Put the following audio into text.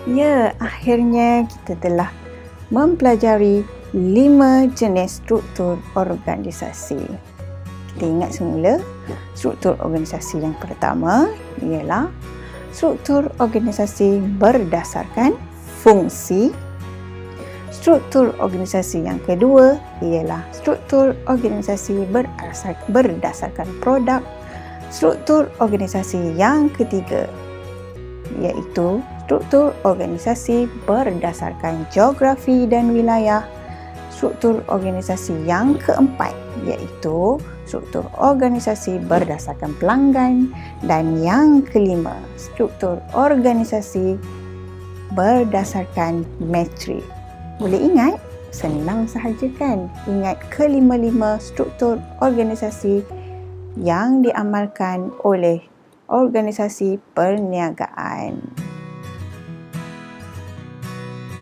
Ya, akhirnya kita telah mempelajari 5 jenis struktur organisasi. Kita ingat semula, struktur organisasi yang pertama ialah struktur organisasi berdasarkan fungsi. Struktur organisasi yang kedua ialah struktur organisasi berdasarkan produk. Struktur organisasi yang ketiga iaitu struktur organisasi berdasarkan geografi dan wilayah. Struktur organisasi yang keempat iaitu struktur organisasi berdasarkan pelanggan, dan yang kelima struktur organisasi berdasarkan metrik. Boleh ingat? Senang sahaja kan? Ingat kelima-lima struktur organisasi yang diamalkan oleh organisasi perniagaan.